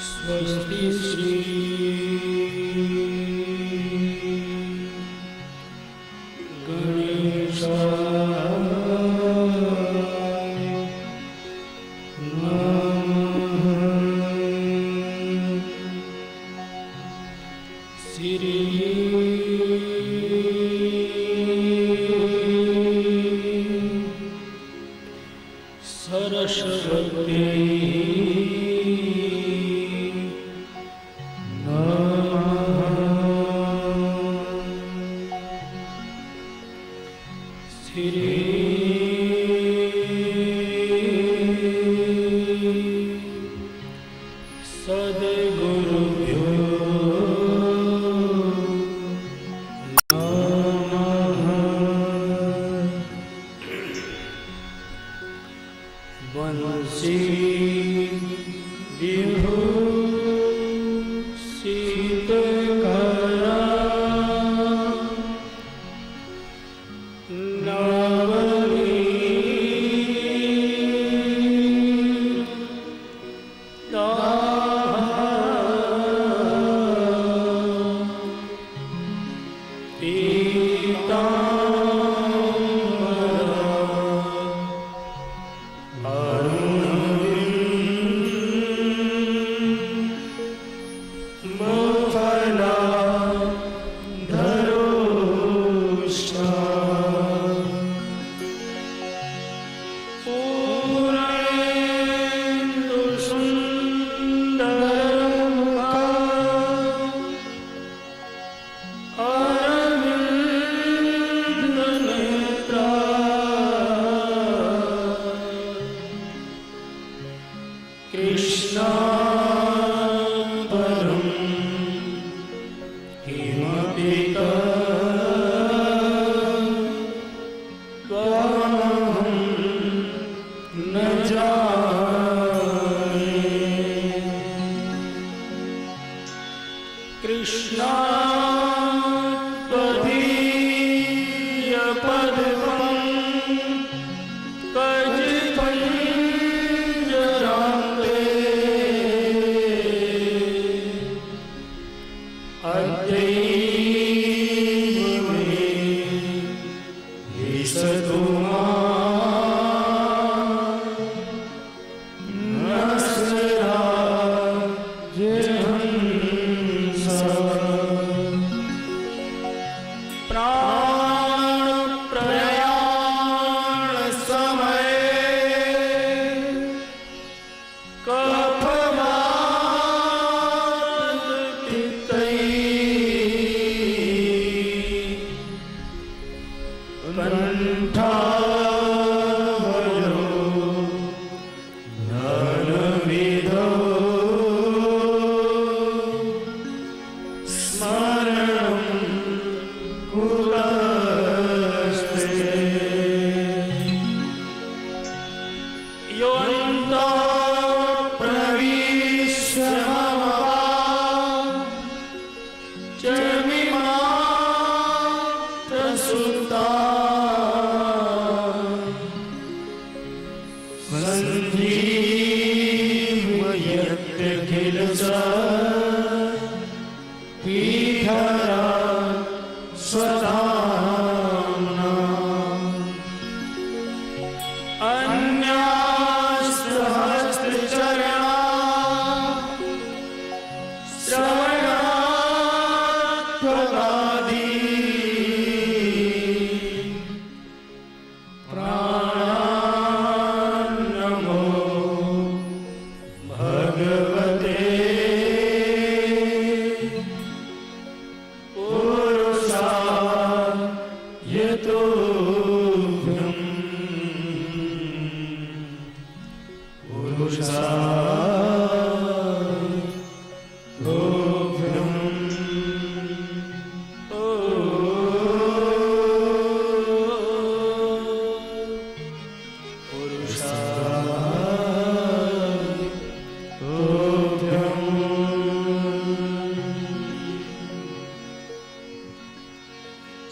स्वस्ति श्री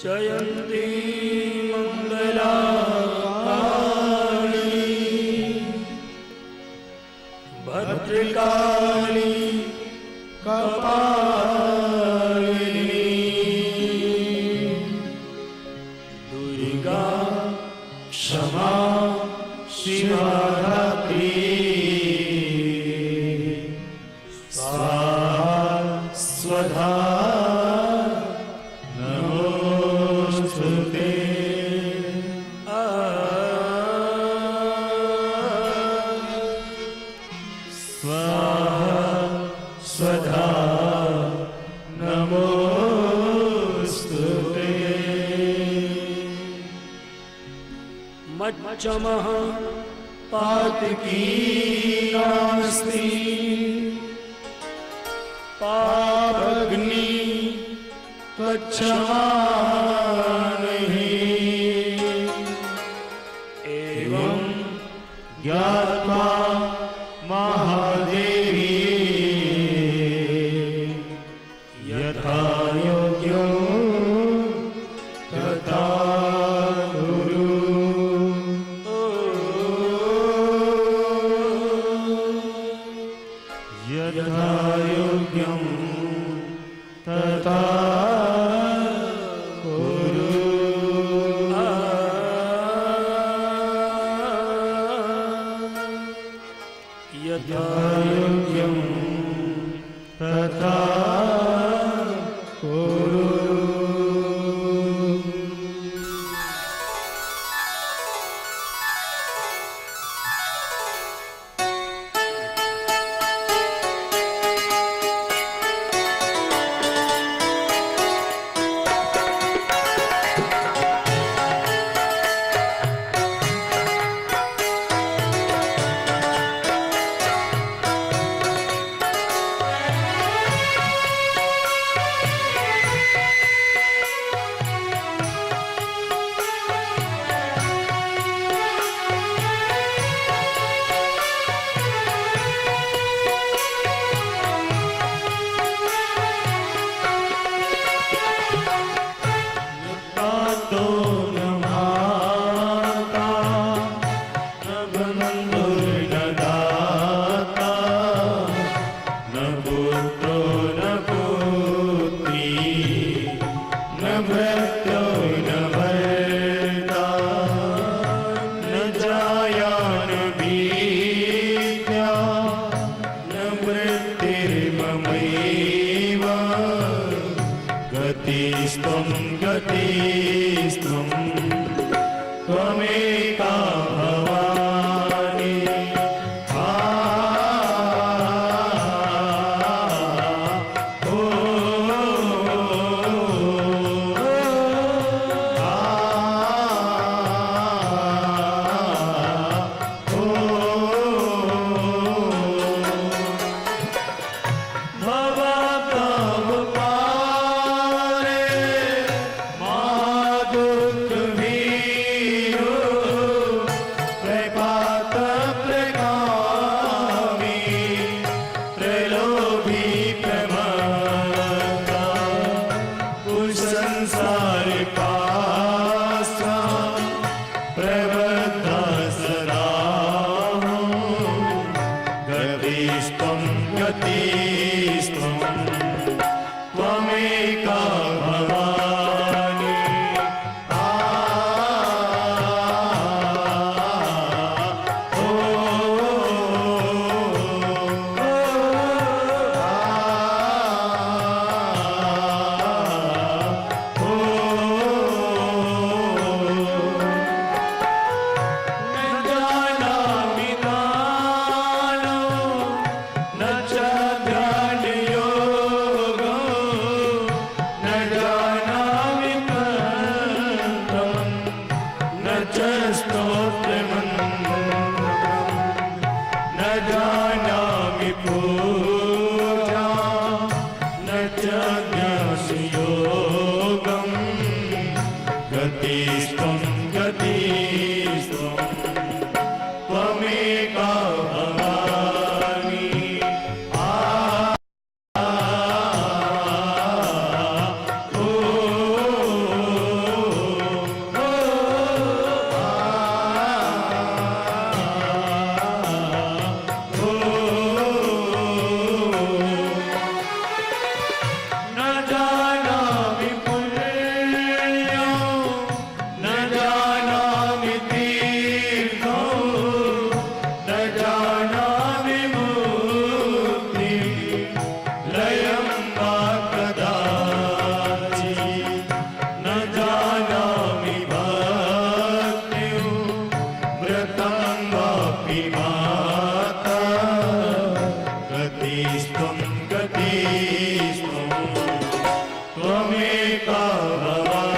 जयन्ती मंगला काली भद्रे काली कपालिनी दुर्गा क्षमा शिवा धात्री स्वधा नमोस्तुते स्वधा नमोस्तुते मच्चमः पातकी नास्ति पापग्नि त्वच्छमा नहीं एवं ज्ञात्वा महादेवी यथा योग्यो तथा गुरु यथा योग्यं तथा कुरु यथा योग्यं तथा कुरु गतिस्त्वं त्वमेका भवानी त्वमेका भवानी न जानामि दानो न च ध्यान गतिस्त्वं गतिस्त्वं त्वमेका भवानि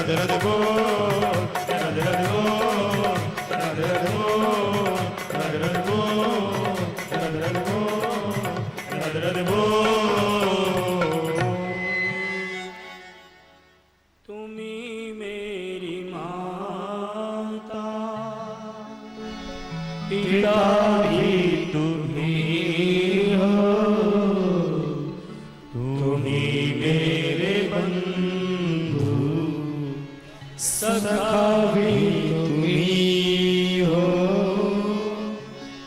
Radhe Radhe Bol, पिता भी तुम्ही हो, तुम्ही मेरे बंधु, सखा भी तुम्ही हो,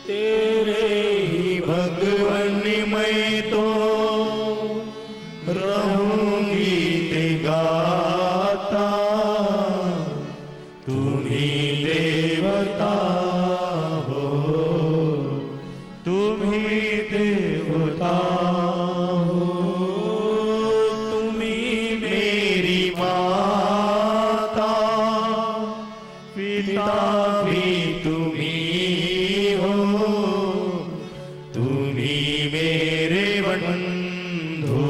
तेरे ही भगवन मैं तो रहूं गीत गाता, तुम्ही देवता हो, तुम्ही देवता हो, तुम्ही मेरी माता, पिता भी तुम्ही हो, तुम्ही मेरे बंधु,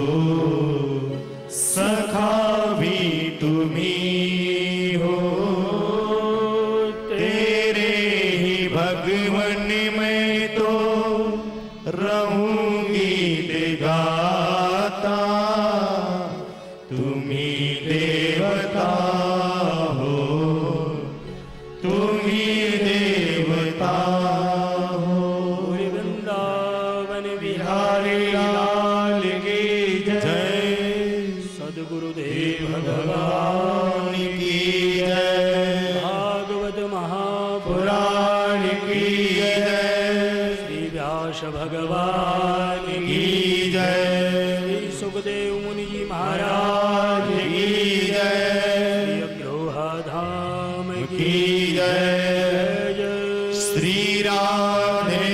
सखा भी तुम्ही हो, तेरे ही भगवन मैं तो रहूं गीत गाता, तुम्ही देवता हो, तुम्ही देवता हो। वृंदावन बिहारी लाल की जय, सद्गुरुदेव भगवान की जय, भागवत महापुराण की जय, श्री व्यास भगवान की जय, श्री सुखदेव मुनि जी महाराज की जय, श्री अग्रोहा धाम की जय, जय श्री राधे,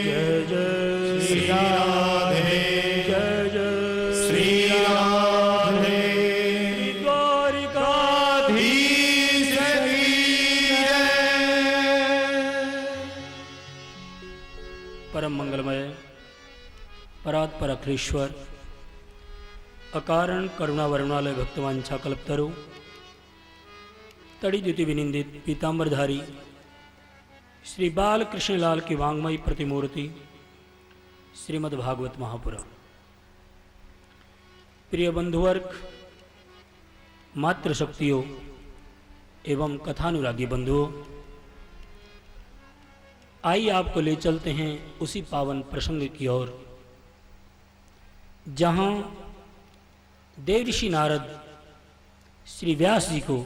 जय जय श्री राधे, जय जय श्री राधे, द्वारिकाधीश की जय। परम मंगलमय परात्पर अखिलेश्वर अकारण करुणा वरुणालय भक्तवांछा कल्पतरु तड़ी द्युति विनिंदित पीतांबरधारी श्री बाल कृष्णलाल की वांग्मयी प्रतिमूर्ति श्रीमद् भागवत महापुराण। प्रिय बंधुवर्ग, मातृशक्तियों एवं कथानुरागी बंधुओं, आइए आपको ले चलते हैं उसी पावन प्रसंग की ओर जहां देवर्षि नारद श्री व्यास जी को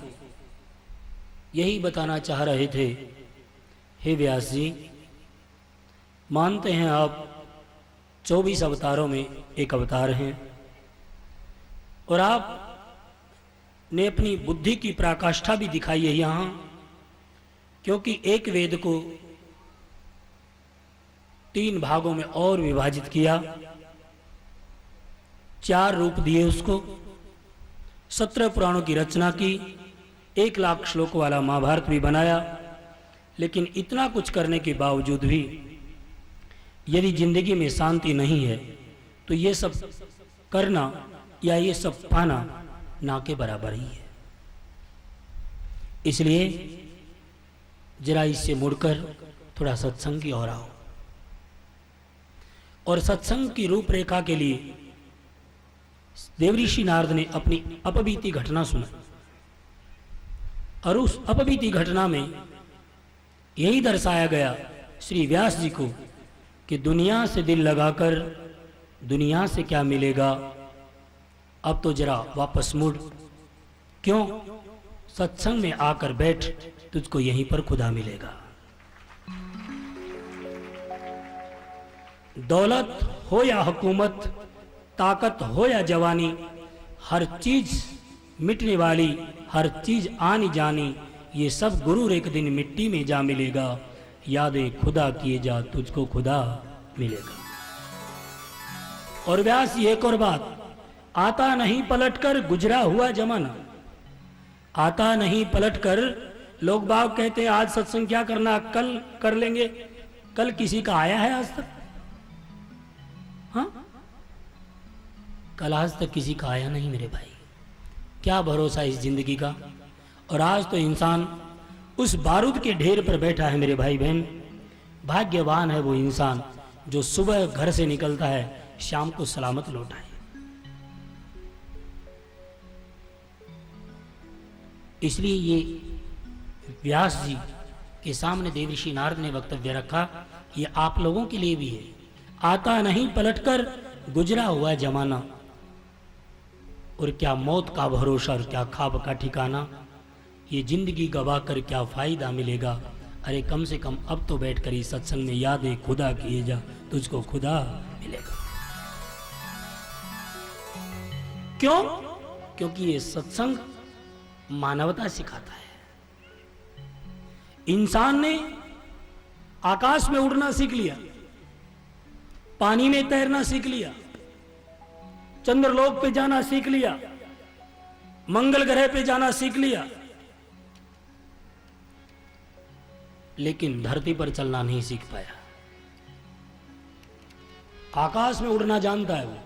यही बताना चाह रहे थे, हे व्यास जी, मानते हैं आप 24 अवतारों में एक अवतार हैं और आप ने अपनी बुद्धि की पराकाष्ठा भी दिखाई है यहाँ, क्योंकि एक वेद को 3 भागों में और विभाजित किया, 4 रूप दिए उसको, 17 पुराणों की रचना की, 1 लाख श्लोक वाला महाभारत भी बनाया। लेकिन इतना कुछ करने के बावजूद भी यदि जिंदगी में शांति नहीं है तो ये सब करना या ये सब पाना ना के बराबर ही है। इसलिए जरा इससे मुड़कर थोड़ा सत्संग की ओर आओ और सत्संग की रूपरेखा के लिए देवर्षि नारद ने अपनी अपबीती घटना सुनाई और उस अपबीती घटना में यही दर्शाया गया श्री व्यास जी को कि दुनिया से दिल लगाकर दुनिया से क्या मिलेगा, अब तो जरा वापस मुड़, क्यों सत्संग में आकर बैठ, तुझको यहीं पर खुदा मिलेगा। दौलत हो या हुकूमत, ताकत हो या जवानी, हर चीज मिटने वाली, हर चीज आनी जानी, ये सब गुरूर एक दिन मिट्टी में जा मिलेगा। यादें खुदा किए जा, तुझको खुदा मिलेगा। और व्यास ये एक और बात, आता नहीं पलटकर गुजरा हुआ जमाना, आता नहीं पलटकर। लोग बाग कहते हैं आज सत्संग क्या करना, कल कर लेंगे। कल किसी का आया है आज तक? हाँ, कल आज तक किसी का आया नहीं मेरे भाई। क्या भरोसा इस जिंदगी का। और आज तो इंसान उस बारूद के ढेर पर बैठा है मेरे भाई बहन। भाग्यवान है वो इंसान जो सुबह घर से निकलता है, शाम को सलामत लौटा है। इसलिए ये व्यास जी के सामने देवर्षि नारद ने वक्तव्य रखा, ये आप लोगों के लिए भी है। आता नहीं पलटकर गुजरा हुआ जमाना, और क्या मौत का भरोसा और क्या ख्वाब का ठिकाना। ये जिंदगी गवा कर क्या फायदा मिलेगा। अरे कम से कम अब तो बैठ कर इस सत्संग में यादें खुदा किए जा, तुझको खुदा मिलेगा। क्यों? क्योंकि ये सत्संग मानवता सिखाता है। इंसान ने आकाश में उड़ना सीख लिया, पानी में तैरना सीख लिया, चंद्रलोक पे जाना सीख लिया, मंगल ग्रह पे जाना सीख लिया, लेकिन धरती पर चलना नहीं सीख पाया। आकाश में उड़ना जानता है वो,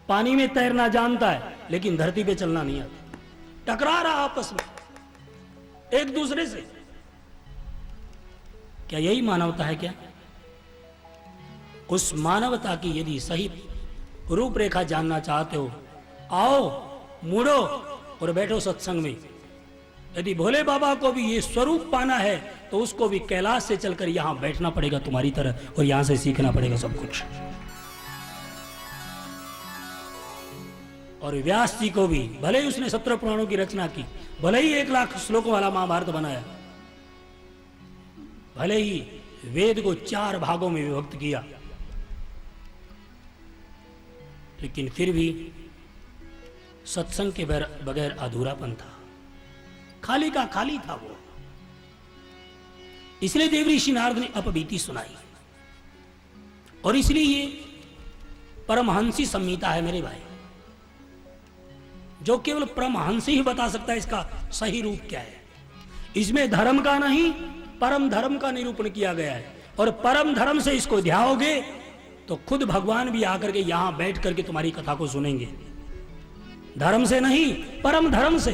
पानी में तैरना जानता है, लेकिन धरती पे चलना नहीं आता। टकरा रहा आपस में एक दूसरे से। क्या यही मानवता है क्या? उस मानवता की यदि सही रूपरेखा जानना चाहते हो, आओ मुड़ो और बैठो सत्संग में। यदि भोले बाबा को भी ये स्वरूप पाना है तो उसको भी कैलाश से चलकर यहां बैठना पड़ेगा तुम्हारी तरह, और यहां से सीखना पड़ेगा सब कुछ। और व्यास जी को भी, भले ही उसने 17 पुराणों की रचना की, भले ही 1 लाख श्लोकों वाला महाभारत बनाया, भले ही वेद को 4 भागों में विभक्त किया, लेकिन फिर भी सत्संग के बगैर अधूरापन था, खाली का खाली था वो। इसलिए देवर्षि नारद ने अपबीति सुनाई, और इसलिए ये परमहंसी संहिता है मेरे भाई, जो केवल परमहंस ही बता सकता है इसका सही रूप क्या है। इसमें धर्म का नहीं, परम धर्म का निरूपण किया गया है, और परम धर्म से इसको ध्याओगे तो खुद भगवान भी आकर के यहां बैठ करके तुम्हारी कथा को सुनेंगे। धर्म से नहीं, परम धर्म से।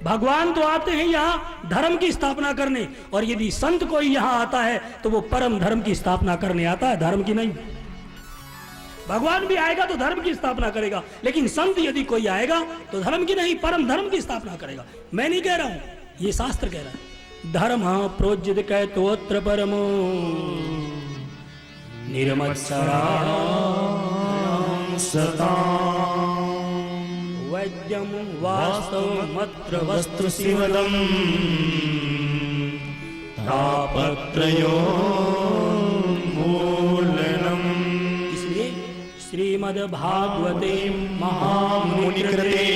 भगवान तो आते हैं यहां धर्म की स्थापना करने, और यदि संत कोई यहां आता है तो वो परम धर्म की स्थापना करने आता है, धर्म की नहीं। भगवान भी आएगा तो धर्म की स्थापना करेगा, लेकिन संत यदि कोई आएगा तो धर्म की नहीं, परम धर्म की स्थापना करेगा। मैं नहीं कह रहा हूं, ये शास्त्र कह रहा है। धर्म प्रोज्यते कहतोत्र परमो निर्मत्सराणां सतां वैद्यं वास्तवमत्र वस्तुशिवदं तापत्रयोन्मूलनम्। इसलिए श्रीमद्भागवते महामुनिकृते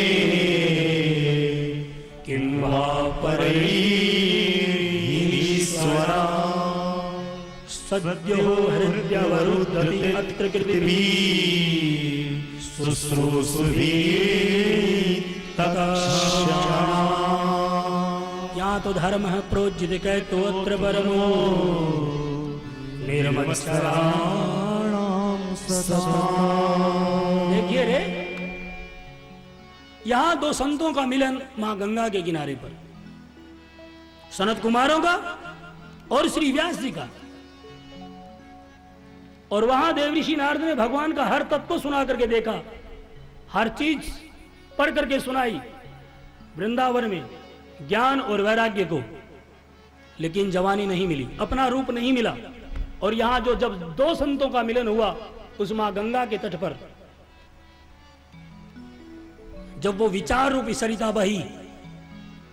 किं वा परैरीश्वरा सद्यो हृदयवरुद्धति अत्र कृतिभिः शुश्रूषुभिः तत्क्षणात्। यहाँ तो धर्म है प्रोज्यते कहतोत्र परमो निर्मत्सराणां सतां। देखिए रे, यहां 2 संतों का मिलन मां गंगा के किनारे पर, सनत कुमारों का और श्री व्यास जी का। और वहां देवर्षि नारद ने भगवान का हर तत्व सुना करके देखा, हर चीज पढ़ करके सुनाई वृंदावन में ज्ञान और वैराग्य को, लेकिन जवानी नहीं मिली, अपना रूप नहीं मिला। और यहां जो जब 2 संतों का मिलन हुआ उस मां गंगा के तट पर, जब वो विचार रूपी सरिता बही,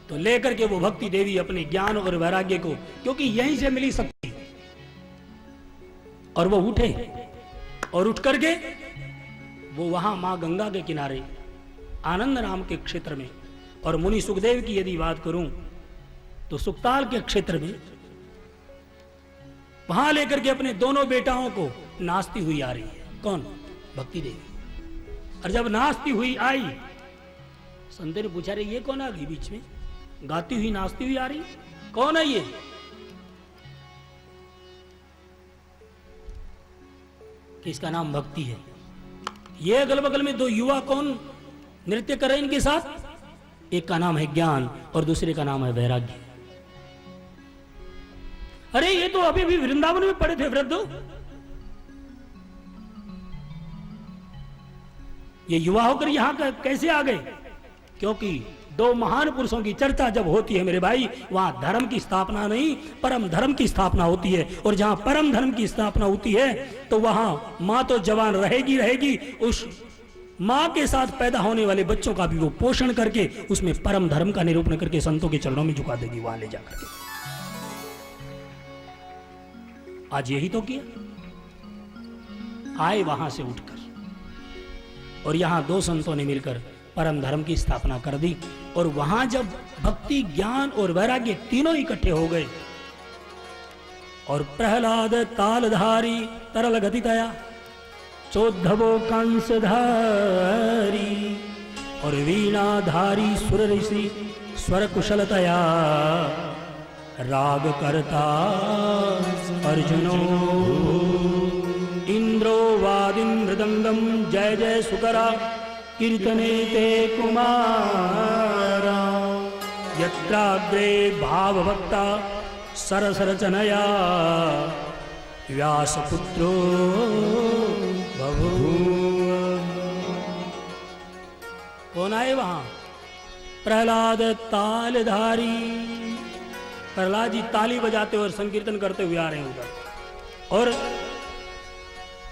तो लेकर के वो भक्ति देवी अपने ज्ञान और वैराग्य को, क्योंकि यहीं से मिली शक्ति, और वो उठे और उठ करके वो वहां मां गंगा के किनारे आनंद नाम के क्षेत्र में, और मुनि सुखदेव की यदि बात करूं तो सुक्ताल के क्षेत्र में वहां लेकर के अपने दोनों बेटाओं को नाचती हुई आ रही है। कौन? भक्ति देवी। और जब नाचती हुई आई, संत ने पूछा, रे ये कौन आ गई बीच में, गाती हुई नाचती हुई आ रही, कौन है ये? कि इसका नाम भक्ति है। ये अगल बगल में 2 युवा कौन नृत्य कर रहे हैं इनके साथ? एक का नाम है ज्ञान और दूसरे का नाम है वैराग्य। अरे ये तो अभी भी वृंदावन में पड़े थे वृद्ध, ये युवा होकर यहां कैसे आ गए? क्योंकि दो महान पुरुषों की चर्चा जब होती है मेरे भाई, वहां धर्म की स्थापना नहीं परम धर्म की स्थापना होती है। और जहां परम धर्म की स्थापना होती है तो वहां मां तो जवान रहेगी, उस मां के साथ पैदा होने वाले बच्चों का भी वो पोषण करके उसमें परम धर्म का निरूपण करके संतों के चरणों में झुका देगी वहां ले जाकर के। आज यही तो किया, आए वहां से उठकर और यहां दो संतों ने मिलकर परम धर्म की स्थापना कर दी। और वहां जब भक्ति ज्ञान और वैराग्य तीनों इकट्ठे हो गए और प्रहलाद तालधारी तरल गतितया चोद्धवो कंसधारी और वीणाधारी सुर ऋषि स्वर कुशलतया राग करता अर्जुनो इंद्रो वादिन मृदंगम जय जय सुकरा कीर्तने ते कुमारा यत्राग्रे भावभक्ता सरसरचनया व्यासपुत्रो बभूव। कौन आए वहां? प्रहलाद तालधारी। प्रहलाद जी ताली बजाते और संकीर्तन करते हुए आ रहे हैं उधर। और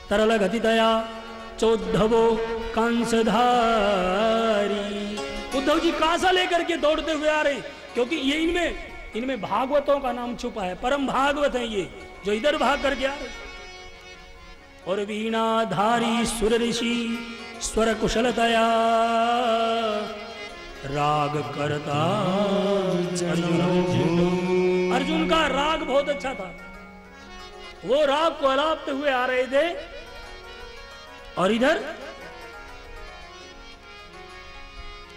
तरल गतितया चोद्धवो कंसधारी। उद्धव जी कांसा लेकर के दौड़ते हुए आ रहे हैं, क्योंकि ये इनमें भागवतों का नाम छुपा है, परम भागवत है ये जो इधर भाग करके आ रहे। और वीणाधारी सुर ऋषि स्वर कुशलतया राग करता अर्जुन का राग बहुत अच्छा था, वो राग को अलापते हुए आ रहे थे। और इधर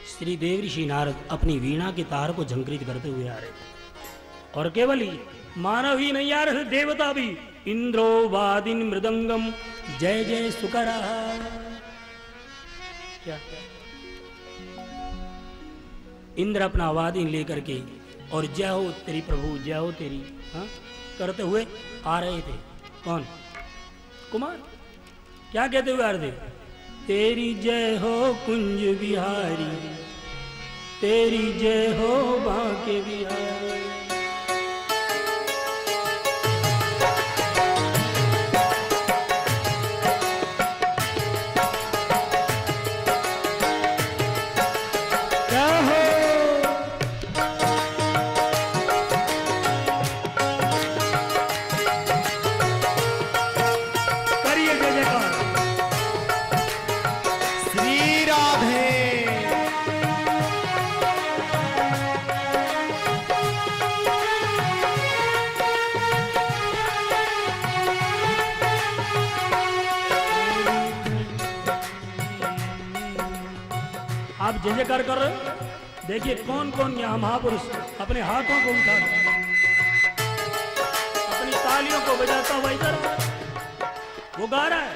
श्री देवऋषि नारद अपनी वीणा के तार को झंकृत करते हुए आ रहे थे। और केवल ही मानव ही नहीं आ रहे थे, देवता भी। इंद्रो वादिन मृदंगम जय जय सुकरा। क्या इंद्र अपना वादिन लेकर के और जय हो तेरी प्रभु, जय हो तेरी करते हुए आ रहे थे। कौन? कुमार। क्या कहते हुए आ रहे थे? तेरी जय हो कुंज बिहारी, तेरी जय हो बांके बिहारी। आप जय जयकार कर रहे हो। देखिए कौन कौन यहाँ महापुरुष अपने हाथों को उठा अपनी तालियों को बजाता हुआ इधर वो गा रहा है।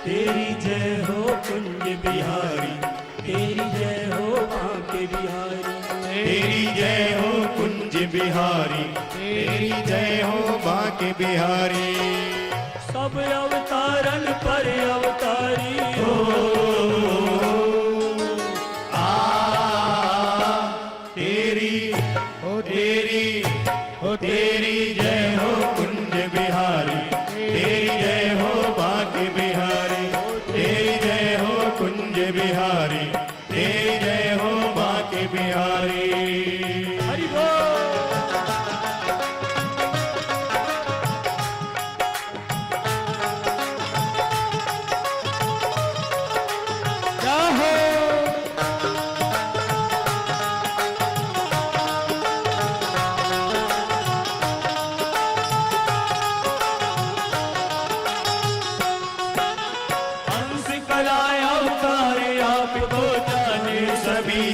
तेरी जय हो कुंज बिहारी, तेरी जय हो बांके बिहारी, तेरी जय हो कुंज बिहारी, तेरी जय हो बांके बिहारी। सब अवतारन पर अवतारी हो तेरी जय हो कुंज बिहारी, तेरी जय हो बांके बिहारी, तेरी जय हो कुंज बिहारी, तेरी जय हो बांके बिहारी। हरि बोल।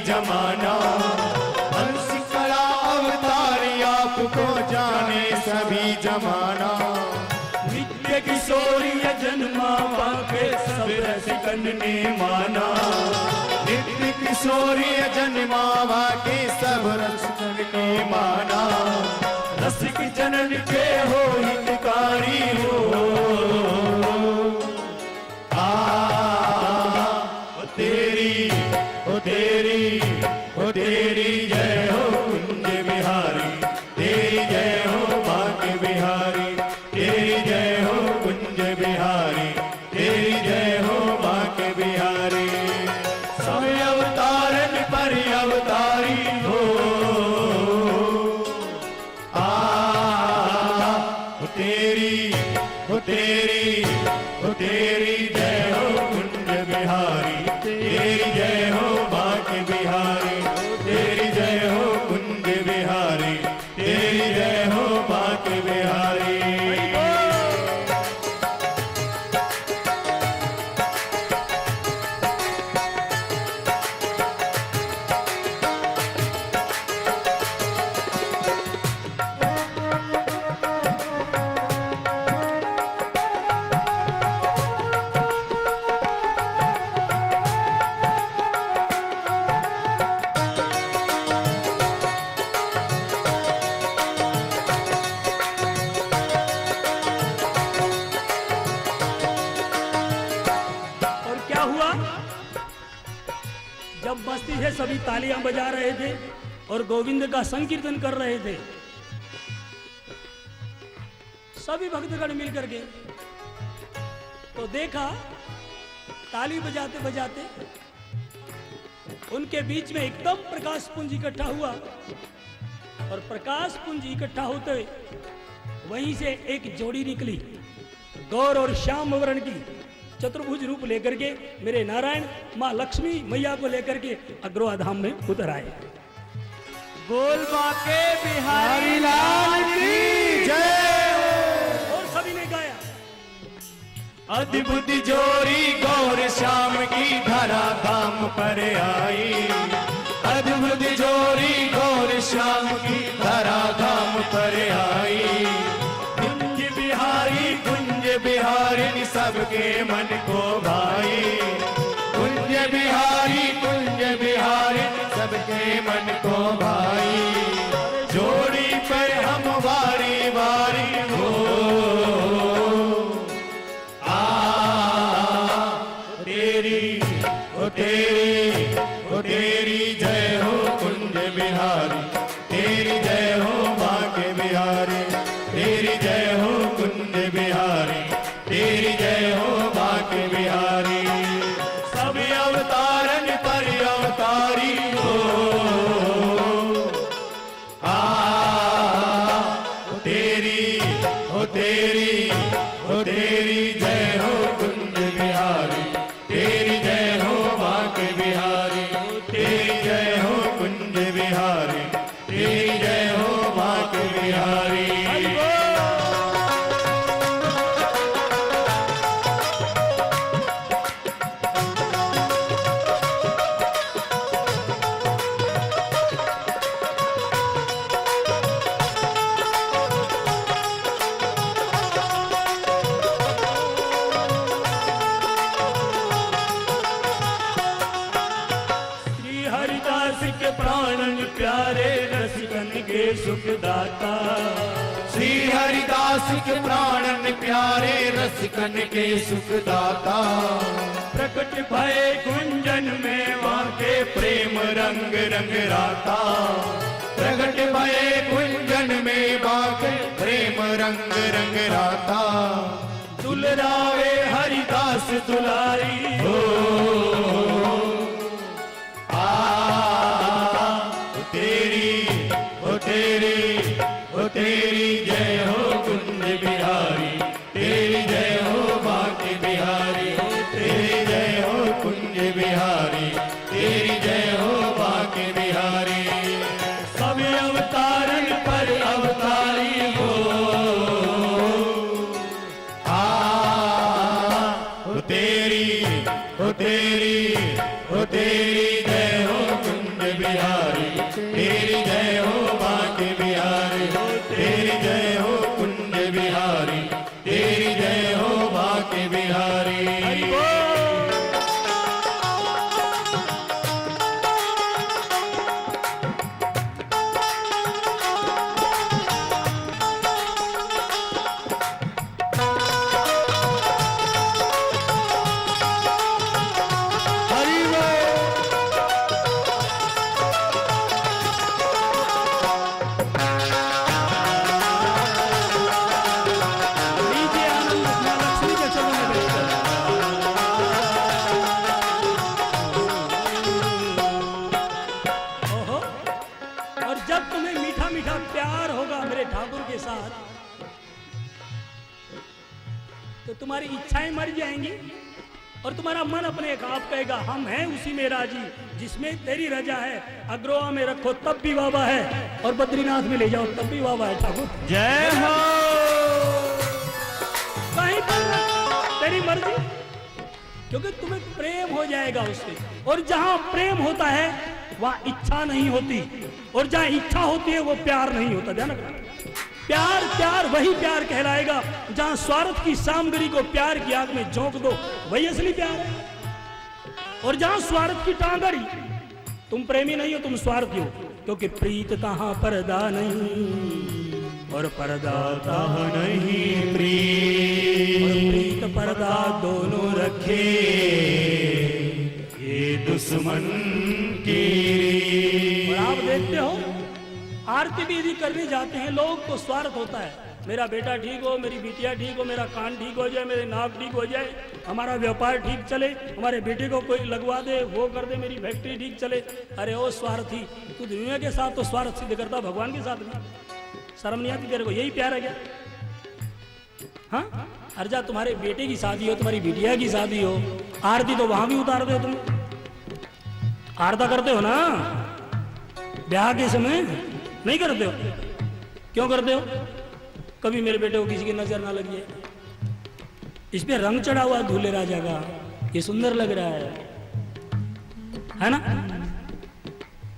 जमाना हंस कला अवतारी आपको जाने सभी जमाना। नित्य किशोरी जन्मा बाके सब रसिकन ने माना, नित्य किशोरी जन्मा बाके सब रसिकन ने माना। रसिक जनन के हो हितकारी हो, तेरी जय हो कुंज बिहारी, तेरी जय हो बांके बिहारी, तेरी जय हो कुंज बिहारी, तेरी जय हो बांके बिहारी। सब अवतारन पर अवतारी हो तेरी जय हो कुंज बिहारी, तेरी जय हो बांके बिहारी, तेरी जय हो कुंज बिहारी, तेरी जय हो बांके बिहारी। जब मस्ती से सभी तालियां बजा रहे थे और गोविंद का संकीर्तन कर रहे थे, सभी भक्तगण मिलकर के तो देखा ताली बजाते बजाते उनके बीच में एकदम प्रकाश पुंज इकट्ठा हुआ और प्रकाश पुंज इकट्ठा होते वहीं से एक जोड़ी निकली, गौर और श्याम वर्ण की, चतुर्भुज रूप लेकर के मेरे नारायण माँ लक्ष्मी मैया को लेकर के अग्रवा धाम में उतर आए। बोल बांके बिहारी लाल की जय। और सभी ने गाया, अद्भुत जोड़ी गौर श्याम की धरा धाम पर आई, अद्भुत जोड़ी गौर श्याम की धरा धाम पर आई। कुंज बिहारी सबके मन को भाई, कुंज बिहारी सबके मन को भाई। जोड़ी पर हम बारी बारी हो तेरी जय हो कुंज बिहारी, तेरी जय हो बांके बिहारी, तेरी जय हो कुंज बिहारी, तेरी जय हो बांके बिहारी। सब अवतारन पर अवतारी हो तेरी जय हो कुंज बिहारी, तेरी जय हो बांके बिहारी, तेरी जय हो कुंज बिहारी, तेरी जय हो बांके बिहारी। प्यारे रसिकन के सुखदाता, श्री हरिदास के प्राणन प्यारे रसिकन के सुखदाता। प्रकट भये कुंजन में वाके प्रेम रंग रंग राता, प्रकट भये कुंजन में वाके प्रेम रंग रंग राता। दुलरावे हरिदास दुलारी हो तेरी जय हो कुंज बिहारी, तेरी जय हो बांके बिहारी, तेरी जय हो कुंज बिहारी, तेरी जय हो बांके बिहारी। सब अवतारन पर अवतारी हो तेरी जय हो कुंज बिहारी, तेरी जय हो बांके बिहारी, तेरी जय हो कुंज बिहारी, तेरी जय हो बांके बिहारी। तुम्हारी इच्छाएं मर जाएंगी और तुम्हारा मन अपने आप कहेगा हम हैं उसी में राजी जिसमें तेरी रजा है। अग्रोहा में रखो तब भी बाबा है और बद्रीनाथ में ले जाओ तब भी बाबा है। ठाकुर जय हो। कहीं पर तेरी मर्जी, क्योंकि तुम्हें प्रेम हो जाएगा उससे। और जहां प्रेम होता है वहां इच्छा नहीं होती, और जहां इच्छा होती है वो प्यार नहीं होता। ध्यान रखना, प्यार प्यार वही प्यार कहलाएगा जहां स्वार्थ की सामग्री को प्यार की आग में झोंक दो, वही असली प्यार है। और जहां स्वार्थ की टांगड़ी, तुम प्रेमी नहीं हो, तुम स्वार्थी हो, क्योंकि प्रीत कहां पर्दा नहीं और पर्दा कहां नहीं प्रीत पर्दा दोनों रखे ये दुश्मन की। और आप देखते हो आरती भी यदि करने जाते हैं लोग को स्वार्थ होता है, मेरा बेटा ठीक हो, मेरी बिटिया ठीक हो, मेरा कान ठीक हो जाए, मेरे नाक ठीक हो जाए, हमारा व्यापार ठीक चले, हमारे बेटे को कोई लगवा दे, वो कर दे, मेरी फैक्ट्री ठीक चले। अरे ओ स्वार्थी, तू दुनिया के साथ तो स्वार्थ सिद्ध करता, भगवान के साथ नहीं। शर्म नहीं आती तेरे को? यही प्यार है क्या? हाँ, हर जा तुम्हारे बेटे की शादी हो, तुम्हारी बिटिया की शादी हो, आरती तो वहां भी उतारते हो तुम। आरता करते हो ना ब्याह के समय? नहीं करते हो? क्यों करते हो? कभी मेरे बेटे को किसी की नजर ना लग जाए। इस पे रंग चढ़ा हुआ दूल्हे राजा का, ये सुंदर लग रहा है ना?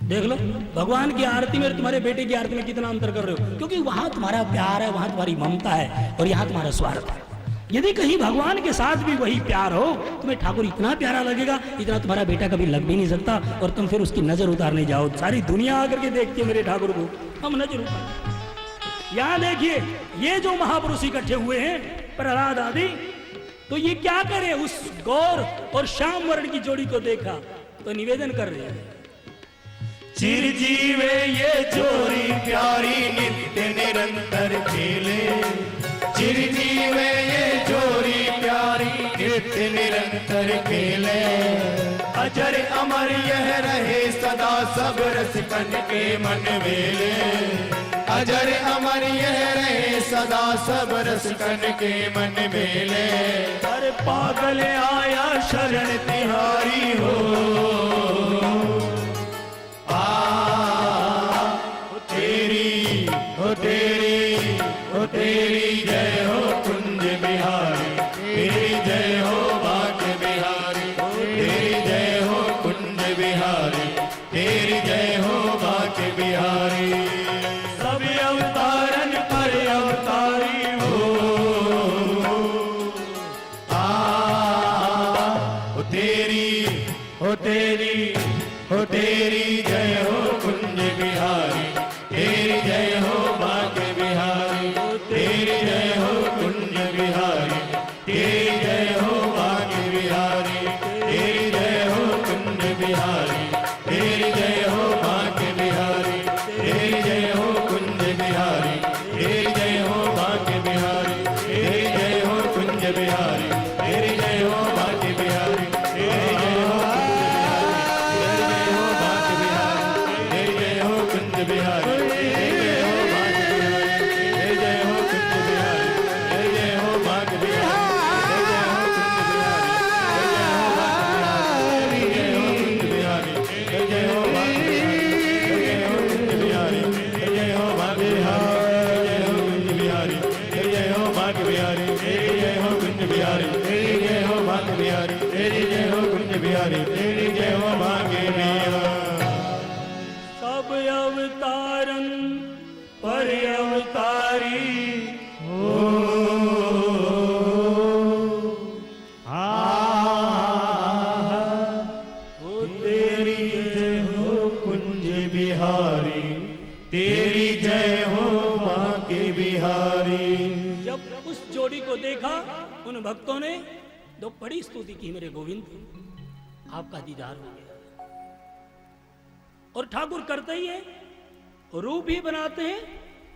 देख लो भगवान की आरती में और तुम्हारे बेटे की आरती में कितना अंतर कर रहे हो, क्योंकि वहां तुम्हारा प्यार है, वहां तुम्हारी ममता है, और यहाँ तुम्हारा स्वार्थ है। यदि कहीं भगवान के साथ भी वही प्यार हो, तुम्हें ठाकुर इतना प्यारा लगेगा इतना तुम्हारा बेटा कभी लग भी नहीं सकता, और तुम फिर उसकी नजर उतारने जाओ। सारी दुनिया आकर के देखती है मेरे ठाकुर को, हम नजर उतार। यहाँ देखिए ये जो महापुरुष इकट्ठे हुए हैं प्रहलाद आदि, तो ये क्या करे? उस गौर और श्याम वर्ण की जोड़ी को देखा तो निवेदन कर रहे हैं, चिरजीवे ये जोड़ी प्यारी नित्य निरंतर खेले। चिरजीवे ये जोड़ी प्यारी नित्य निरंतर खेले। अजर अमर यह रहे सदा सब रसिकन के मन मेले। अजर अमर यह रहे सदा सब रसिकन के मन मेले। हर पागल आया शरण तिहारी हो, तेरी जय हो कुंज बिहारी, तेरी जय हो भाग्य बिहारी, तेरी जय हो कुंज बिहारी, तेरी जय हो भाग्य बिहारी। सब अवतारन पर अवतारी हो, तेरी जय हो कुंज बिहारी, तेरी जय हो भाग्य बिहारी, तेरी जय हो कुंज बिहारी, तेरी जय हो भाग्य बिहारी, तेरी जय हो कुंज बिहारी, तेरी जय हो भाग्य बिहारी, तेरी जय हो कुंज बिहारी, तेरी जय हो भाग्य बिहारी, तेरी जय हो कुंज बिहारी, तेरी जय हो भाग्य बिहारी, तेरी जय हो कुंज बिहारी, तेरी जय हो भाग्य बिहारी। सब अवतारन पर अवतारी हो, तेरी जय हो कुंज बिहारी, तेरी जय हो भाग्य बिहारी। जब उस जोड़ी को देखा उन भक्तों ने तो बड़ी स्तुति की, मेरे गोविंद आपका दीदार हो गया। और ठाकुर करते ही है, रूप ही बनाते हैं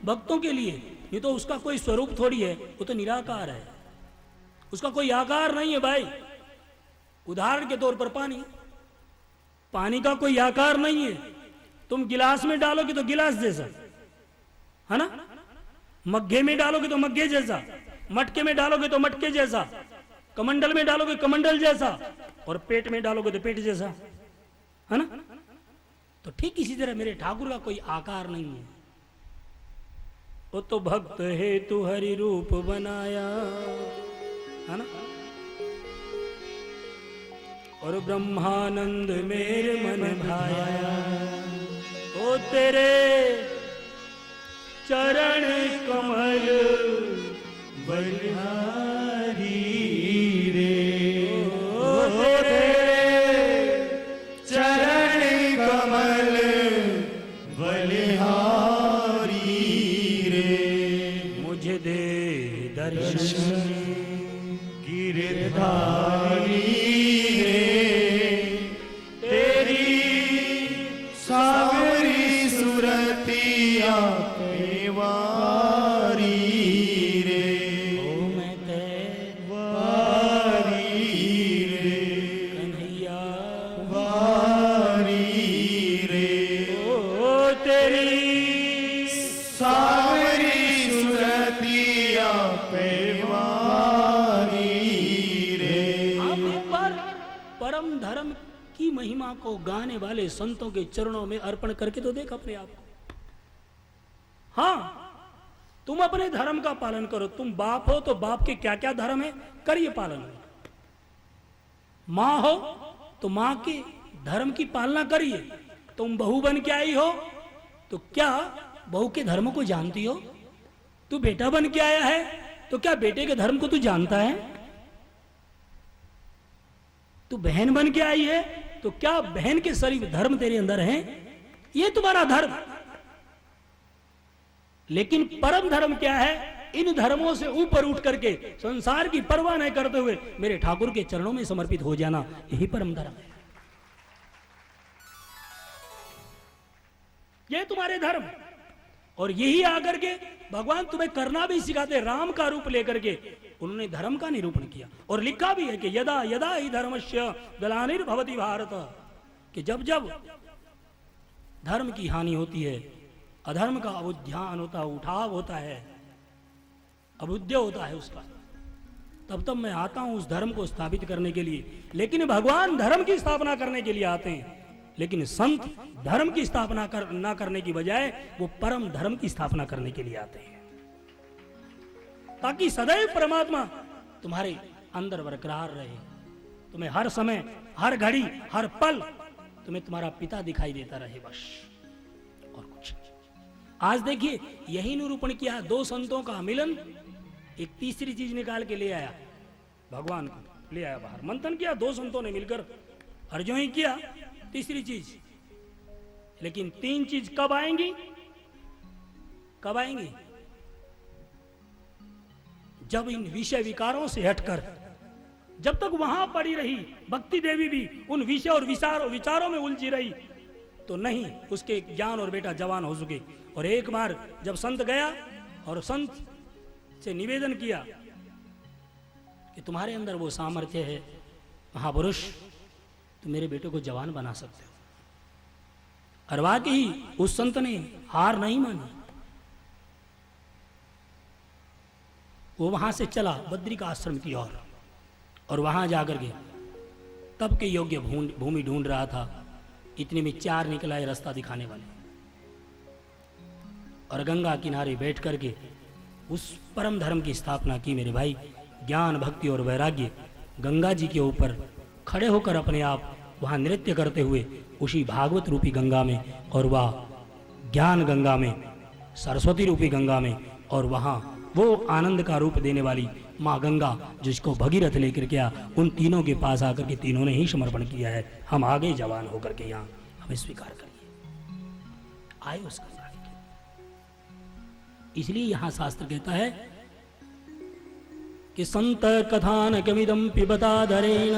भक्तों के लिए। ये तो उसका कोई स्वरूप थोड़ी है, वो तो निराकार है, उसका कोई आकार नहीं है भाई। उदाहरण के तौर पर पानी, पानी का कोई आकार नहीं है। तुम गिलास में डालोगे तो गिलास जैसा है ना, मग्गे में डालोगे तो मग्गे जैसा, मटके में डालोगे तो मटके जैसा, कमंडल में डालोगे कमंडल जैसा, और पेट में डालोगे तो पेट जैसा, है ना? तो ठीक इसी तरह मेरे ठाकुर का कोई आकार नहीं है। वो तो भक्त है तू हरि रूप बनाया, है ना? और ब्रह्मानंद मेरे मन भाया, ओ तेरे चरण कमल बलिहारी रे, ओ तेरे चरण कमल बलिहारी रे। मुझे दे दर्शन गिरधारी रे, तेरी सावरी सुरतिया पेवारी रे, ओ मैं वारी रे, कन्हैया वारी रे, ओ तेरी सावरी सुरतिया पेवारी रे। आप एक बार परम धर्म की महिमा को गाने वाले संतों के चरणों में अर्पण करके तो देख अपने आप को। हाँ, तुम अपने धर्म का पालन करो। तुम बाप हो तो बाप के क्या क्या धर्म है करिए पालन। माँ हो तो माँ के धर्म की पालना करिए। तुम बहू बन के आई हो तो क्या बहू के धर्म को जानती हो? तू बेटा बन के आया है तो क्या बेटे के धर्म को तू जानता है? तू बहन बन के आई है तो क्या बहन के शरीर धर्म तेरे अंदर हैं? ये तुम्हारा धर्म। लेकिन परम धर्म क्या है? इन धर्मों से ऊपर उठ करके संसार की परवाह नहीं करते हुए मेरे ठाकुर के चरणों में समर्पित हो जाना, यही परम धर्म है। ये तुम्हारे धर्म, और यही आकर के भगवान तुम्हें करना भी सिखाते। राम का रूप लेकर के उन्होंने धर्म का निरूपण किया और लिखा भी है कि यदा यदा ही धर्मस्य ग्लानिर्भवति भारत, कि जब जब धर्म की हानि होती है, अधर्म का अबुध्यान होता है, उठाव होता है, अबुद्ध होता है उसका, तब तब मैं आता हूं उस धर्म को स्थापित करने के लिए। लेकिन भगवान धर्म की स्थापना करने के लिए आते हैं, लेकिन संत धर्म की स्थापना ना करने की बजाय वो परम धर्म की स्थापना करने के लिए आते हैं, ताकि सदैव परमात्मा तुम्हारे अंदर बरकरार रहे। तुम्हें हर समय, हर घड़ी, हर पल तुम्हें तुम्हारा पिता दिखाई देता रहे, बस और कुछ। आज देखिए यही निरूपण किया, दो संतों का मिलन, एक तीसरी चीज निकाल के ले आया, भगवान को ले आया बाहर, मंथन किया दो संतों ने मिलकर, और जो ही किया तीसरी चीज। लेकिन तीन चीज कब आएंगी? कब आएंगी? जब इन विषय विकारों से हटकर, जब तक वहां पड़ी रही भक्ति देवी भी उन विषय और विचारों में उलझी रही, तो नहीं उसके ज्ञान और बेटा जवान हो सके। और एक बार जब संत गया और संत से निवेदन किया कि तुम्हारे अंदर वो सामर्थ्य है महापुरुष, तो मेरे बेटे को जवान बना सकते हो। और वाकई उस संत ने हार नहीं मानी, वो वहां से चला बद्री का आश्रम की ओर, और वहां जाकर के तब के योग्य भूमि ढूंढ रहा था। इतने में चार निकला है रास्ता दिखाने वाले, और गंगा किनारे बैठ करके उस परम धर्म की स्थापना की मेरे भाई। ज्ञान, भक्ति और वैराग्य गंगा जी के ऊपर खड़े होकर अपने आप वहाँ नृत्य करते हुए उसी भागवत रूपी गंगा में, और वह ज्ञान गंगा में, सरस्वती रूपी गंगा में, और वहाँ वो आनंद का रूप देने वाली माँ गंगा जिसको भगीरथ लेकर के उन तीनों के पास आकर के तीनों ने ही समर्पण किया है। हम आगे जवान होकर के यहाँ हमें स्वीकार करिए, आए उस गंगा के। इसलिए यहाँ शास्त्र कहता है कि संत कथान कमिदम पिबता धरेण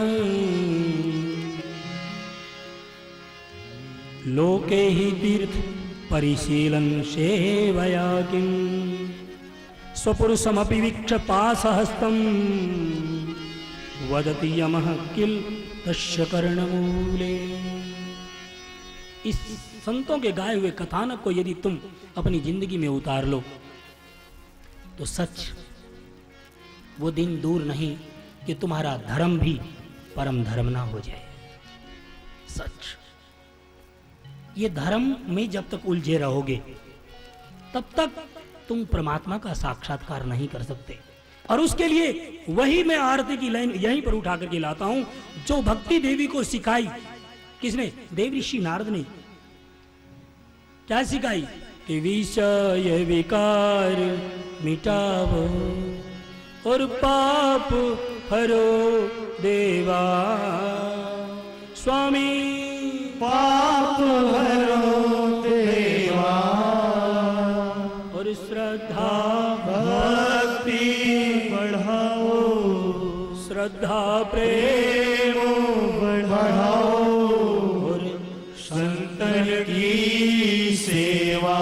लोके ही तीर्थ परिशीलन सेवया किम स्वपुरुषमपि वीक्ष पासहस्तं वदति यमः किल तस्य कर्णमूले। इस संतों के गाए हुए कथानक को यदि तुम अपनी जिंदगी में उतार लो तो सच वो दिन दूर नहीं कि तुम्हारा धर्म भी परम धर्म ना हो जाए। सच, ये धर्म में जब तक उलझे रहोगे तब तक तुम परमात्मा का साक्षात्कार नहीं कर सकते। और उसके लिए वही मैं आरती की लाइन यहीं पर उठा करके लाता हूं जो भक्ति देवी को सिखाई। किसने? देव ऋषि नारद ने। क्या सिखाई? कि विषय विकार मिटावो और पाप हरो देवा, स्वामी पाप हरो देवा, और श्रद्धा भक्ति बढ़ाओ, श्रद्धा प्रेम बढ़ाओ, और संतन की सेवा।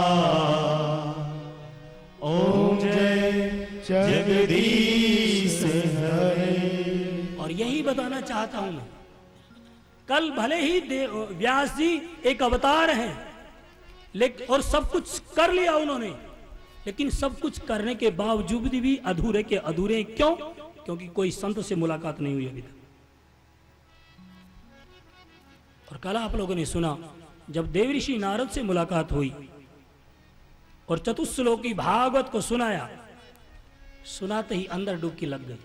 ओम जय जगदीश हरे। और यही बताना चाहता हूं मैं, कल भले ही व्यास जी एक अवतार हैं, लेकिन और सब कुछ कर लिया उन्होंने, लेकिन सब कुछ करने के बावजूद भी अधूरे के अधूरे। क्यों? क्योंकि कोई संत से मुलाकात नहीं हुई अभी तक। और कल आप लोगों ने सुना जब देव ऋषि नारद से मुलाकात हुई और चतुश्लोकी भागवत को सुनाया, सुनाते ही अंदर डुबकी लग गई।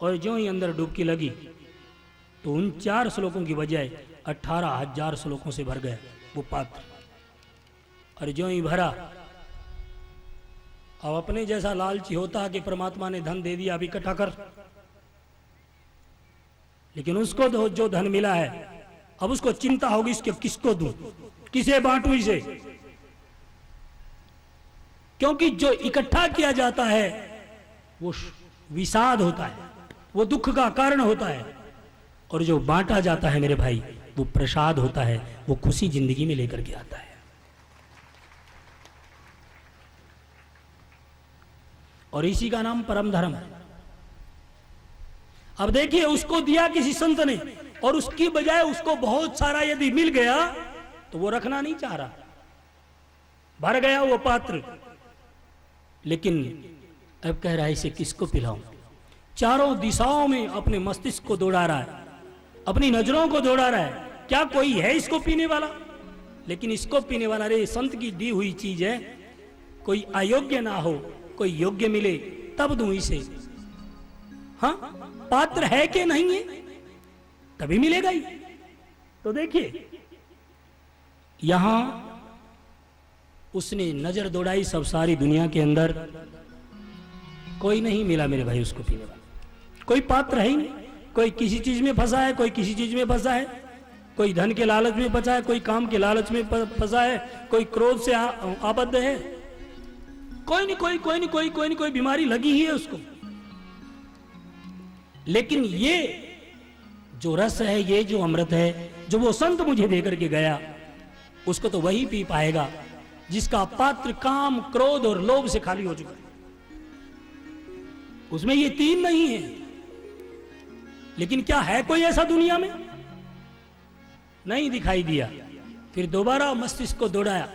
और जो ही अंदर डुबकी लगी तो उन 4 श्लोकों की बजाय 18,000 श्लोकों से भर गया वो पात्र। और जो ही भरा, अब अपने जैसा लालची होता कि परमात्मा ने धन दे दिया, अभी इकट्ठा कर। लेकिन उसको जो धन मिला है, अब उसको चिंता होगी इसके किसको दूं, किसे बांटूं इसे। क्योंकि जो इकट्ठा किया जाता है वो विषाद होता है, वो दुख का कारण होता है। और जो बांटा जाता है मेरे भाई, वो प्रसाद होता है, वो खुशी जिंदगी में लेकर के आता है। और इसी का नाम परम धर्म है। अब देखिए, उसको दिया किसी संत ने और उसकी बजाय उसको बहुत सारा यदि मिल गया तो वो रखना नहीं चाह रहा, भर गया वो पात्र। लेकिन अब कह रहा है इसे किसको पिलाऊं। चारों दिशाओं में अपने मस्तिष्क को दौड़ा रहा है, अपनी नजरों को दौड़ा रहा है। क्या कोई है इसको पीने वाला? लेकिन इसको पीने वाला रे संत की दी हुई चीज है, कोई अयोग्य ना हो, कोई योग्य मिले तब दूं इसे। हाँ, पात्र है कि नहीं है तभी मिलेगा ही। तो देखिए, यहां उसने नजर दौड़ाई सब सारी दुनिया के अंदर, कोई नहीं मिला मेरे भाई उसको पीने वाला। कोई पात्र है ही नहीं। कोई किसी चीज में फंसा है, कोई किसी चीज में फंसा है, कोई धन के लालच में फंसा है, कोई काम के लालच में फंसा है, कोई क्रोध से आबद्ध है। कोई नहीं कोई बीमारी लगी ही है उसको। लेकिन ये जो रस है, ये जो अमृत है, जो वो संत मुझे देकर के गया, उसको तो वही पी पाएगा जिसका पात्र काम, क्रोध और लोभ से खाली हो चुका है। उसमें ये 3 नहीं है। लेकिन क्या है कोई ऐसा दुनिया में? नहीं दिखाई दिया। फिर दोबारा मस्तिष्क को दौड़ाया,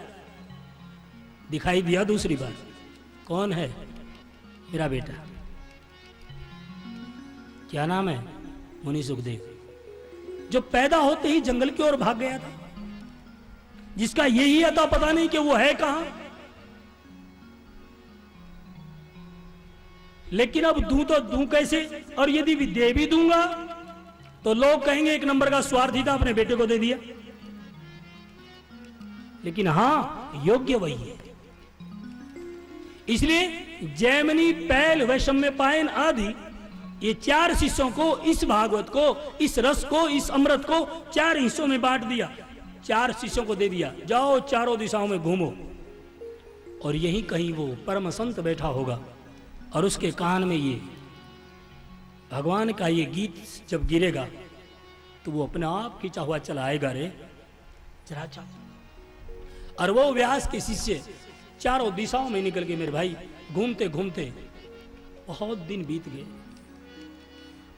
दिखाई दिया दूसरी बार। कौन है? मेरा बेटा। क्या नाम है? मुनि सुखदेव, जो पैदा होते ही जंगल की ओर भाग गया था, जिसका यही अता पता नहीं कि वो है कहां। लेकिन अब दूं तो दूं कैसे? और यदि दे भी दूंगा तो लोग कहेंगे 1 नंबर का स्वार्थी था, अपने बेटे को दे दिया। लेकिन हां, योग्य वही है। इसलिए जैमिनी, पैल, वैषम्य पायन आदि ये 4 शिष्यों को इस भागवत को, इस रस को, इस अमृत को 4 हिस्सों में बांट दिया। 4 शिष्यों को दे दिया, जाओ चारों दिशाओं में घूमो। और यहीं कहीं वो परम संत बैठा होगा और उसके कान में ये भगवान का ये गीत जब गिरेगा तो वो अपने आप खींचा हुआ चला आएगा। रे जरा चा। और वो व्यास के शिष्य चारों दिशाओं में निकल गए मेरे भाई, घूमते घूमते बहुत दिन बीत गए।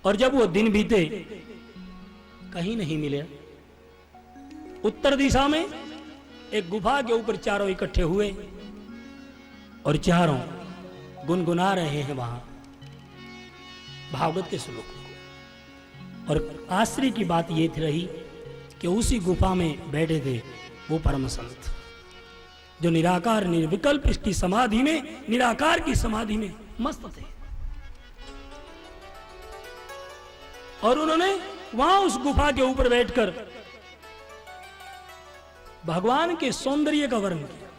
और जब वो दिन बीते कहीं नहीं मिले। उत्तर दिशा में एक गुफा के ऊपर चारों इकट्ठे हुए और चारों गुनगुना रहे हैं वहां भागवत के श्लोकों को। और आश्चर्य की बात ये थी रही कि उसी गुफा में बैठे थे वो परम संत जो निराकार निर्विकल्प की समाधि में, निराकार की समाधि में मस्त थे। और उन्होंने वहां उस गुफा के ऊपर बैठकर भगवान के सौंदर्य का वर्णन किया,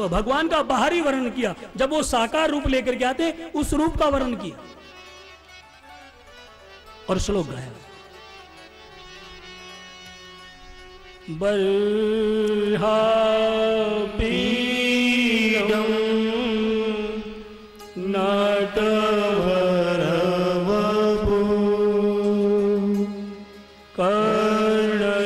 भगवान का बाहरी वर्णन किया। जब वो साकार रूप लेकर के आते उस रूप का वर्णन किया और श्लोक गाया। बर्हापीडम नटवरवपु कर्णयो कर्णिकारं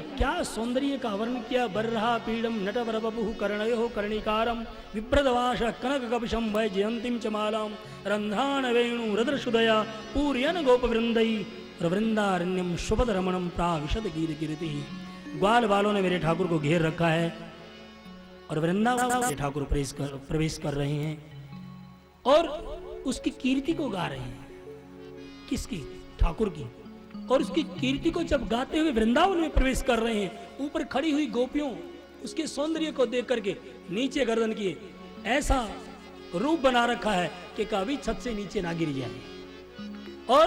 वीरद्वासा सौंदर्य का वर्णन किया। बर्हा पीडम नटवरवपु कर्णयो कर्णिकारम विप्रदवाश कनक कपिशम वैजयंतीम च मालाम रंध्रान वेणु रुद्रसुदया पूर्यन गोपवृंदई वृंदारण्यम शुभद रमणम प्राविशद गीत कीर्ति। ग्वाल वालों ने मेरे ठाकुर को घेर रखा है और वृंदावन में ठाकुर प्रवेश कर रहे हैं और उसकी कीर्ति को गा रहे हैं। किसकी? ठाकुर की। और उसकी कीर्ति को जब गाते हुए वृंदावन में प्रवेश कर रहे हैं, ऊपर खड़ी हुई गोपियों उसके सौंदर्य को देख करके नीचे गर्दन किए ऐसा रूप बना रखा है कि कभी छत से नीचे ना गिर जाए। और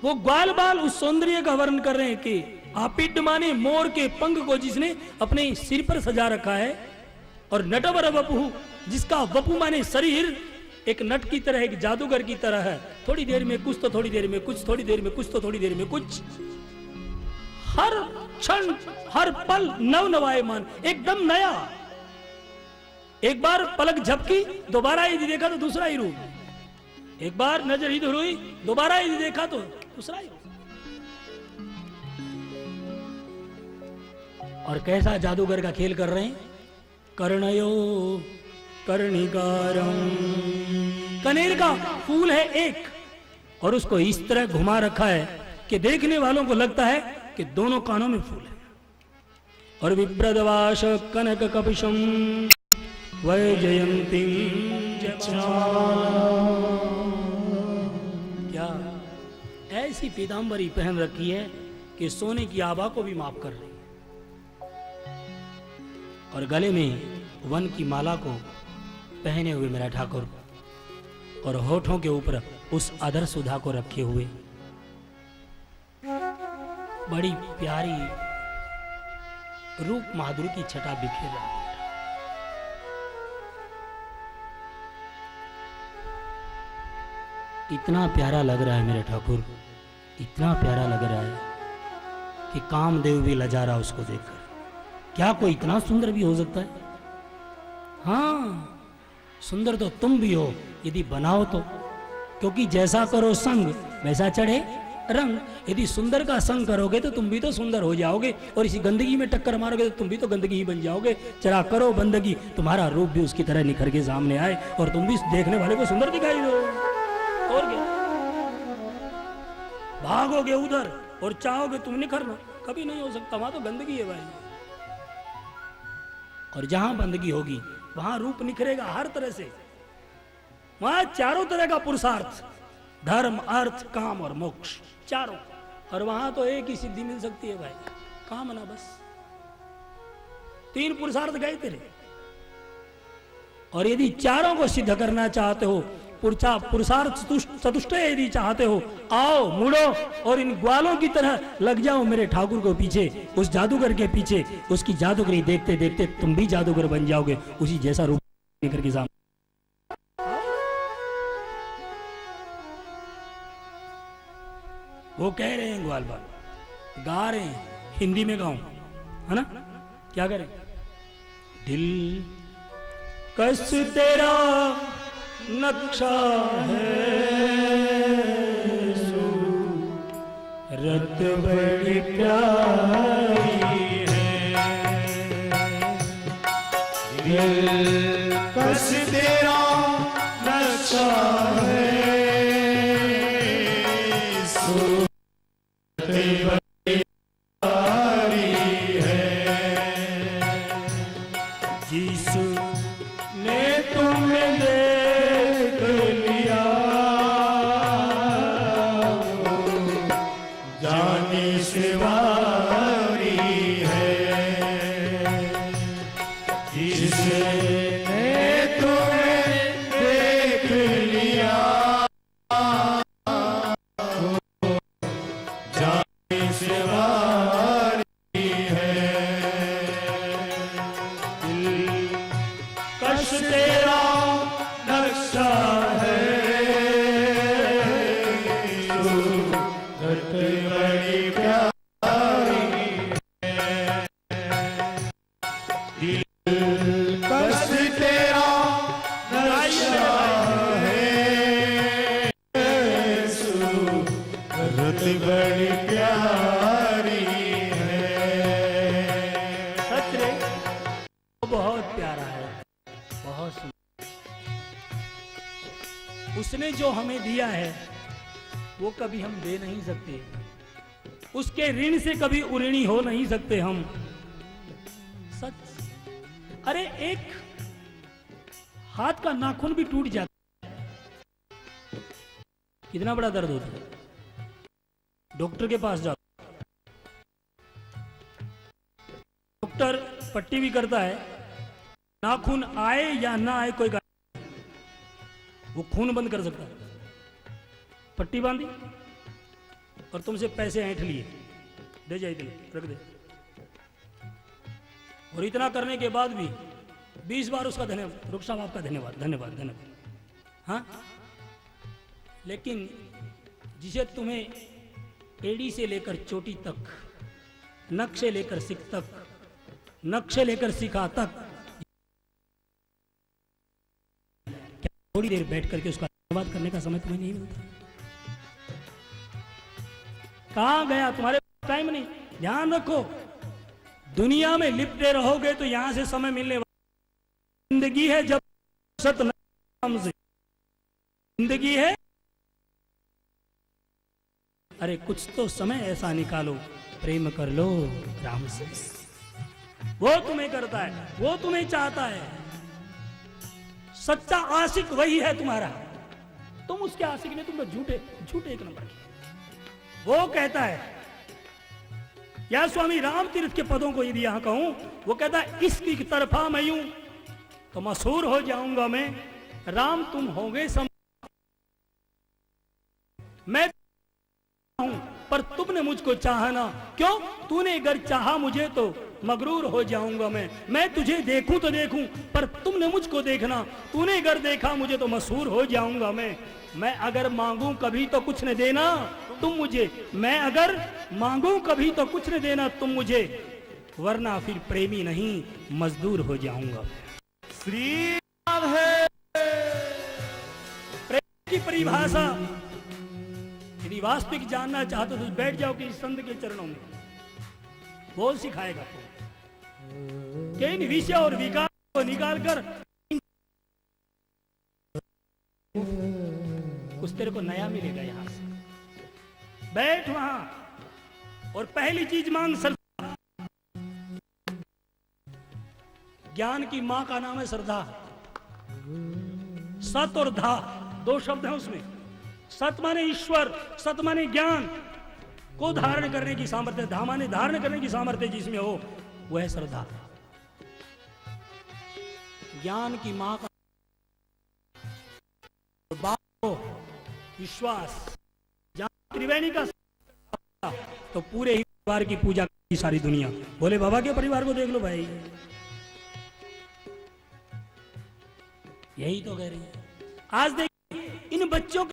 वो ग्वाल बाल उस सौंदर्य का वर्णन कर रहे हैं कि आपिड माने मोर के पंख को जिसने अपने सिर पर सजा रखा है, और नटवर वपु जिसका वपु माने शरीर एक नट की तरह, एक जादूगर की तरह है। थोड़ी देर में कुछ तो थोड़ी देर में कुछ, थोड़ी देर में कुछ तो थोड़ी देर में कुछ, हर क्षण हर पल नव नवायमान, एकदम नया। एक बार पलक झपकी, दोबारा यदि देखा तो दूसरा ही रूप। एक बार नजर इधर हुई, दोबारा यदि देखा तो दूसरा ही रूप। और कैसा जादूगर का खेल कर रहे हैं। कर्णयो कर्णिकारम, कनेर का फूल है एक, और उसको इस तरह घुमा रखा है कि देखने वालों को लगता है कि दोनों कानों में फूल है। और विप्रदवाश कनक कपिशम वैजयंतीम क्या ऐसी पीतांबरी पहन रखी है कि सोने की आभा को भी माफ कर रही है। और गले में वन की माला को पहने हुए मेरा ठाकुर, और होठों के ऊपर उस अधर सुधा को रखे हुए बड़ी प्यारी रूप माधुरी की छटा बिखेर रहा है। इतना प्यारा लग रहा है मेरे ठाकुर, इतना प्यारा लग रहा है कि कामदेव भी लजा रहा उसको देखकर। क्या कोई इतना सुंदर भी हो सकता है? हाँ, सुंदर तो तुम भी हो यदि बनाओ तो, क्योंकि जैसा करो संग वैसा चढ़े रंग। यदि सुंदर का संग करोगे तो तुम भी तो सुंदर हो जाओगे, और इसी गंदगी में टक्कर मारोगे तो तुम भी तो गंदगी ही बन जाओगे। जरा करो बंदगी, तुम्हारा रूप भी उसकी तरह निखर के सामने आए और तुम भी देखने वाले को सुंदर दिखाई दो। और क्या, भागोगे उधर और चाहोगे तुम निखरना, कभी नहीं हो सकता। वहां तो गंदगी है भाई, और जहां बंदगी होगी वहां रूप निखरेगा हर तरह से। वहां चारों तरह का पुरुषार्थ, धर्म, अर्थ, काम और मोक्ष, चारों। और वहां तो एक ही सिद्धि मिल सकती है भाई, कामना, बस। 3 पुरुषार्थ गए तेरे। और यदि चारों को सिद्ध करना चाहते हो, पुरुषार्थ चतुष्ट यदि चाहते हो, आओ मुड़ो और इन ग्वालों की तरह लग जाओ मेरे ठाकुर को पीछे, उस जादूगर के पीछे। उसकी जादूगरी देखते देखते तुम भी जादूगर बन जाओगे, उसी जैसा रूप लेकर के सामने। वो कह रहे हैं ग्वाल बाल, गा रहे हैं, हिंदी में गाऊं, है ना? क्या करें? दिल कस तेरा नक्शा है, सूरत बड़ी प्यारी है। दिल कस तेरा नक्शा है, सूरत बड़ी प्यारी है। जिसने तुम्हें देख लिया, जाने से वारी है। जिसने तुम्हें देख लिया, जाने से वारी है। दिल कश तेरा नक्शा है, सूरत बड़ी प्यारी है। दिल कश तेरा नक्शा है, सूरत बड़ी प्यारी है। सच रे, बहुत प्यारा है, बहुत सुंदर। उसने जो हमें दिया है वो कभी हम दे नहीं सकते, उसके ऋण से कभी उऋणी हो नहीं सकते हम। सच। अरे एक हाथ का नाखून भी टूट जाता है, कितना बड़ा दर्द होता है। डॉक्टर के पास जाओ, डॉक्टर पट्टी भी करता है, नाखून आए या ना आए कोई गारंटी, वो खून बंद कर सकता है। पट्टी बांधी और तुमसे पैसे ऐंठ लिए, दे जाए इतने, रख दे। और इतना करने के बाद भी 20 बार उसका धन्यवाद, रुख साहब आपका धन्यवाद, धन्यवाद, धन्यवाद। हाँ, लेकिन जिसे तुम्हें एड़ी से लेकर चोटी तक, नख से लेकर सिख तक, नख से लेकर सिखा तक, क्या थोड़ी देर बैठ करके उसका धन्यवाद करने का समय तुम्हें नहीं मिलता? कहां गया? तुम्हारे टाइम नहीं। ध्यान रखो, दुनिया में लिपटे रहोगे तो यहां से समय मिलने वाला। जिंदगी है जब सत नाम से, जिंदगी है। अरे कुछ तो समय ऐसा निकालो, प्रेम कर लो राम से। वो तुम्हें करता है, वो तुम्हें चाहता है। सच्चा आशिक वही है तुम्हारा। तुम उसके आशिक में, तुम झूठे झूठे एक नंबर के। वो कहता है, या स्वामी राम तीर्थ के पदों को यदि यहां कहूं, वो कहता है, इसकी तरफा मैं यूं तो मशहूर हो जाऊंगा मैं, राम तुम होगे सम, मैं हूं पर तुमने मुझको चाहना क्यों? तूने अगर चाहा मुझे तो मगरूर हो जाऊंगा मैं तुझे देखूं तो देखूं पर तुमने मुझको देखना, तूने अगर देखा मुझे तो मशहूर हो जाऊंगा मैं अगर मांगूं कभी तो कुछ न देना तुम मुझे, मैं अगर मांगूं कभी तो कुछ न देना तुम मुझे, वरना फिर प्रेमी नहीं मजदूर हो जाऊंगा। श्री राधे। प्रेम की परिभाषा यदि वास्तविक जानना चाहते तो बैठ जाओ कि संत के चरणों में, वो सिखाएगा। इन विषय और विकार को निकाल कर कुछ तेरे को नया मिलेगा। यहां से बैठ वहां और पहली चीज मांग श्रद्धा। ज्ञान की मां का नाम है श्रद्धा। सत और धा दो शब्द हैं उसमें। सत माने ईश्वर, सत माने ज्ञान को धारण करने की सामर्थ्य, धामा ने धारण करने की सामर्थ्य जिसमें हो वह है श्रद्धा। ज्ञान की मां का बाप को विश्वास, ज्ञान त्रिवेणी का तो पूरे ही परिवार की पूजा की सारी दुनिया। बोले बाबा के परिवार को देख लो भाई, यही तो कह रही है। आज देखिए इन बच्चों का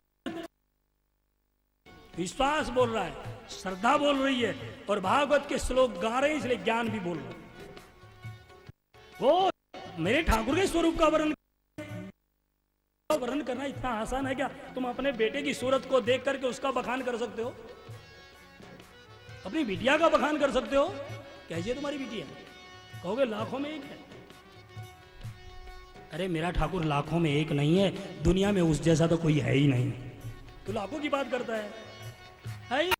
विश्वास बोल रहा है, श्रद्धा बोल रही है, और भागवत के श्लोक गा रहे हैं, इसलिए ज्ञान भी बोल रहा है। वो मेरे ठाकुर के स्वरूप का वर्णन करना इतना आसान है क्या? तुम अपने बेटे की सूरत को देख करके उसका बखान कर सकते हो? अपनी बिटिया का बखान कर सकते हो? कैसी है तुम्हारी बिटिया? कहोगे लाखों में एक है। अरे मेरा ठाकुर लाखों में एक नहीं है, दुनिया में उस जैसा तो कोई है ही नहीं। तो लाखों की बात करता है ही